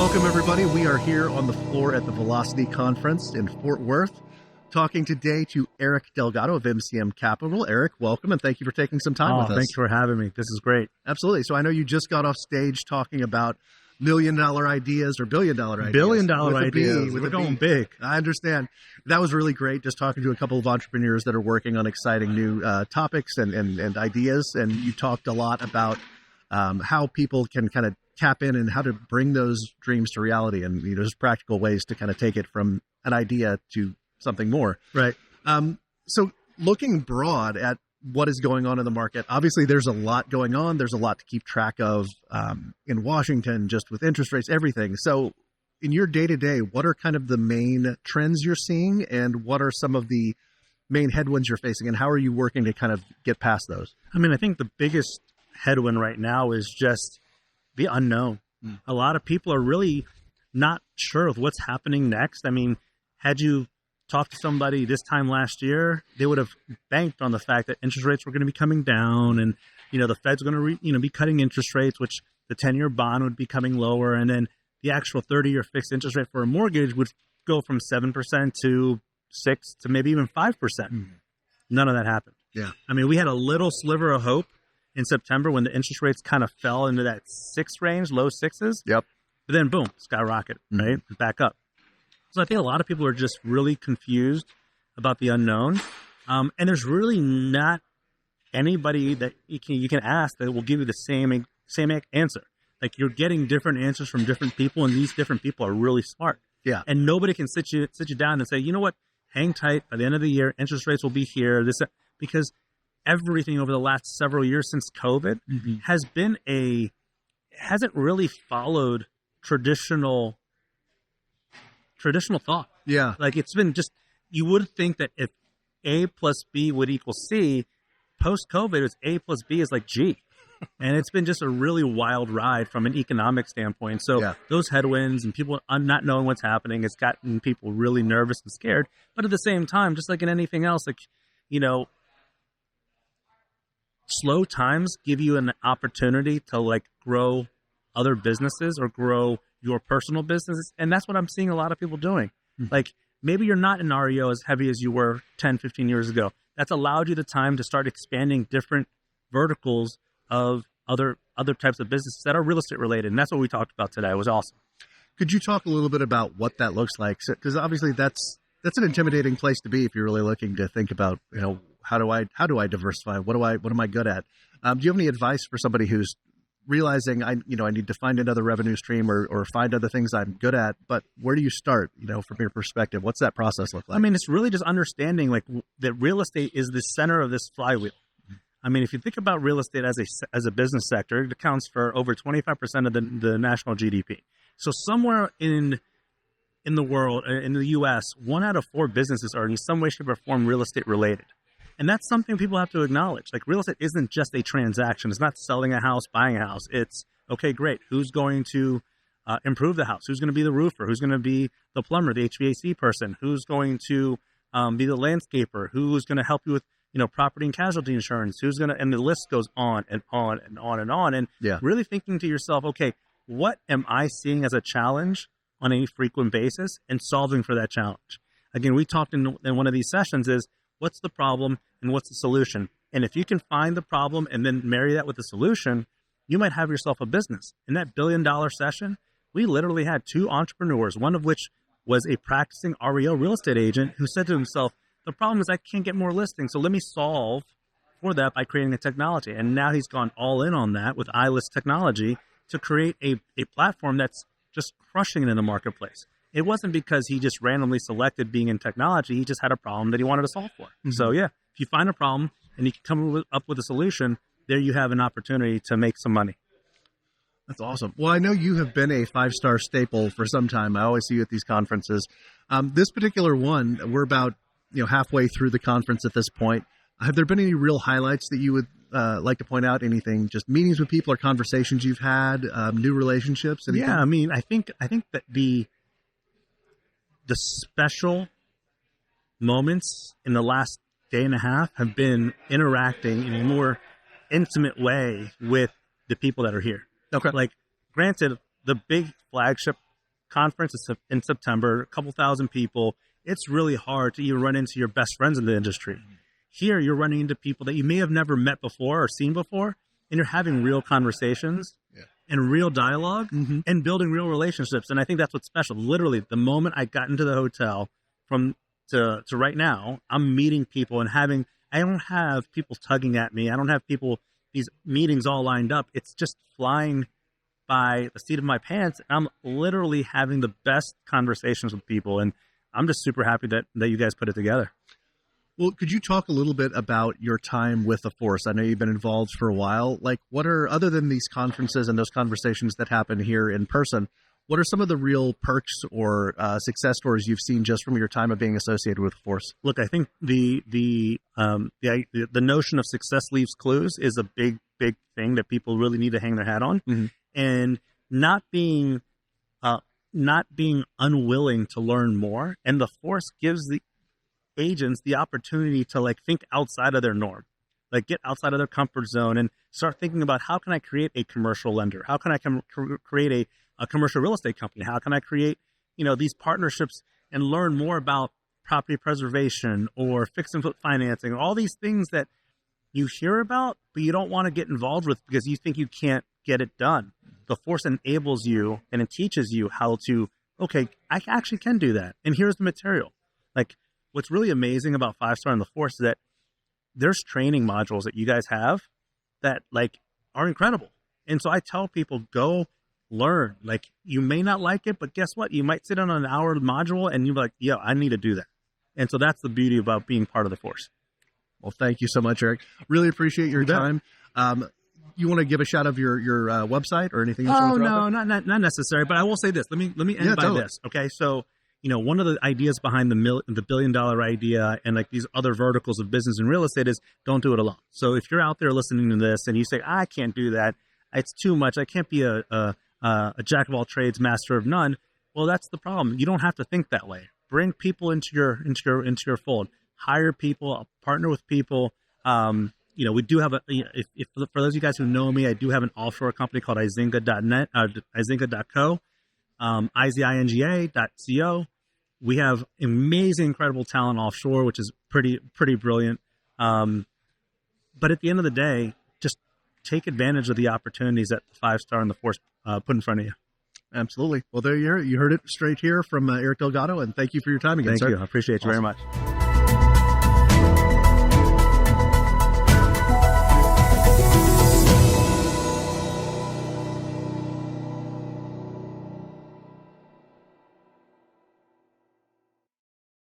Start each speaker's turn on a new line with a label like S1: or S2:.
S1: Welcome, everybody. We are here on the floor at the Velocity Conference in Fort Worth, talking today to Eric Delgado of MCM Capital. Eric, welcome, and thank you for taking some time with us.
S2: Thanks for having me. This is great.
S1: Absolutely. So I know you just got off stage talking about million-dollar ideas or billion-dollar ideas.
S2: Billion-dollar ideas.
S1: We're
S2: going big.
S1: I understand. That was really great, just talking to a couple of entrepreneurs that are working on exciting new topics and ideas. And you talked a lot about how people can kind of tap in and how to bring those dreams to reality, and there's practical ways to kind of take it from an idea to something more.
S2: Right.
S1: So looking broad at what is going on in the market, obviously there's a lot going on. There's a lot to keep track of in Washington, just with interest rates, everything. So in your day-to-day, what are kind of the main trends you're seeing, and what are some of the main headwinds you're facing, and how are you working to kind of get past those?
S2: I mean, I think the biggest headwind right now is just the unknown. A lot of people are really not sure of what's happening next. I mean, had you talked to somebody this time last year, they would have banked on the fact that interest rates were going to be coming down, and the Fed's going to be cutting interest rates, which the 10-year bond would be coming lower, and then the actual 30-year fixed interest rate for a mortgage would go from 7% to 6 to maybe even 5%. None of that happened.
S1: Yeah.
S2: I mean, we had a little sliver of hope in September when the interest rates kind of fell into that 6 range, low 6s.
S1: Yep.
S2: But then boom, skyrocketed, right? Back up. So I think a lot of people are just really confused about the unknown. And there's really not anybody that you can ask that will give you the same answer. Like, you're getting different answers from different people, and these different people are really smart.
S1: Yeah.
S2: And nobody can sit you down and say, you know what, hang tight. By the end of the year, interest rates will be here. Because everything over the last several years since COVID hasn't really followed traditional thought.
S1: Yeah.
S2: Like, it's been just, you would think that if A plus B would equal C, post-COVID, it's A plus B is like G. And it's been just a really wild ride from an economic standpoint. So those headwinds and people not knowing what's happening, it's gotten people really nervous and scared. But at the same time, just like in anything else, like, slow times give you an opportunity to like grow other businesses or grow your personal business. And that's what I'm seeing a lot of people doing. Like, maybe you're not in REO as heavy as you were 10, 15 years ago. That's allowed you the time to start expanding different verticals of other types of businesses that are real estate related. And that's what we talked about today. It was awesome.
S1: Could you talk a little bit about what that looks like? Because obviously that's an intimidating place to be if you're really looking to think about, how do I diversify? What am I good at? Do you have any advice for somebody who's realizing I need to find another revenue stream or find other things I'm good at, but where do you start, from your perspective? What's that process look like?
S2: I mean, it's really just understanding like that real estate is the center of this flywheel. I mean, if you think about real estate as a business sector, it accounts for over 25% of the national GDP. So somewhere in the world, in the U.S., 1 out of 4 businesses are in some way, shape, or form real estate related. And that's something people have to acknowledge. Like, real estate isn't just a transaction. It's not selling a house, buying a house. It's, okay, great. Who's going to improve the house? Who's going to be the roofer? Who's going to be the plumber, the HVAC person? Who's going to be the landscaper? Who's going to help you with, property and casualty insurance? Who's going to, and the list goes on and on and on and on. And really thinking to yourself, okay, what am I seeing as a challenge on a frequent basis and solving for that challenge? Again, we talked in one of these sessions is, what's the problem and what's the solution? And if you can find the problem and then marry that with the solution, you might have yourself a business. In that $1 billion session, we literally had 2 entrepreneurs, one of which was a practicing REO real estate agent who said to himself, the problem is I can't get more listings, so let me solve for that by creating a technology. And now he's gone all in on that with iList technology to create a platform that's just crushing it in the marketplace. It wasn't because he just randomly selected being in technology. He just had a problem that he wanted to solve for. So if you find a problem and you can come up with a solution, there you have an opportunity to make some money.
S1: That's awesome. Well, I know you have been a 5-star staple for some time. I always see you at these conferences. This particular one, we're about halfway through the conference at this point. Have there been any real highlights that you would like to point out? Anything, just meetings with people or conversations you've had, new relationships? Anything?
S2: Yeah, I mean, I think that the special moments in the last day and a half have been interacting in a more intimate way with the people that are here.
S1: Okay.
S2: Like, granted, the big flagship conference is in September, a couple thousand people. It's really hard to even run into your best friends in the industry. Here, you're running into people that you may have never met before or seen before, and you're having real conversations and real dialogue and building real relationships. And I think that's what's special. Literally, the moment I got into the hotel to right now, I'm meeting people and I don't have people tugging at me. I don't have these meetings all lined up. It's just flying by the seat of my pants. I'm literally having the best conversations with people. And I'm just super happy that you guys put it together.
S1: Well, could you talk a little bit about your time with the force? I know you've been involved for a while. Like, what are, other than these conferences and those conversations that happen here in person, what are some of the real perks or success stories you've seen just from your time of being associated with the force?
S2: Look, I think the notion of success leaves clues is a big thing that people really need to hang their hat on, and not being unwilling to learn more. And the force gives the agents the opportunity to like think outside of their norm, like get outside of their comfort zone and start thinking about, how can I create a commercial lender? How can I create a commercial real estate company? How can I create, these partnerships and learn more about property preservation or fix and flip financing, all these things that you hear about, but you don't want to get involved with because you think you can't get it done. The force enables you and it teaches you how to, okay, I actually can do that. And here's the material. Like, what's really amazing about 5-Star and the force is that there's training modules that you guys have that like are incredible. And so I tell people, go learn. Like, you may not like it, but guess what? You might sit on an hour module and you're like, yeah, I need to do that. And so that's the beauty about being part of the force.
S1: Well, thank you so much, Eric. Really appreciate your time. You want to give a shout of your website or anything else?
S2: Oh, no, not necessary. But I will say this. Let me end by this. Okay. So, one of the ideas behind the $1 billion idea and like these other verticals of business and real estate is don't do it alone. So if you're out there listening to this and you say, I can't do that, it's too much, I can't be a jack of all trades, master of none. Well, that's the problem. You don't have to think that way. Bring people into your fold. Hire people, partner with people. We do have for those of you guys who know me, I do have an offshore company called izinga.net, izinga.co, izinga.co. We have amazing, incredible talent offshore, which is pretty brilliant. But at the end of the day, just take advantage of the opportunities that the 5-Star and the force put in front of you.
S1: Absolutely. Well, there you heard it straight here from Eric Delgado, and thank you for your time again, sir.
S2: Thank you. I appreciate you very much.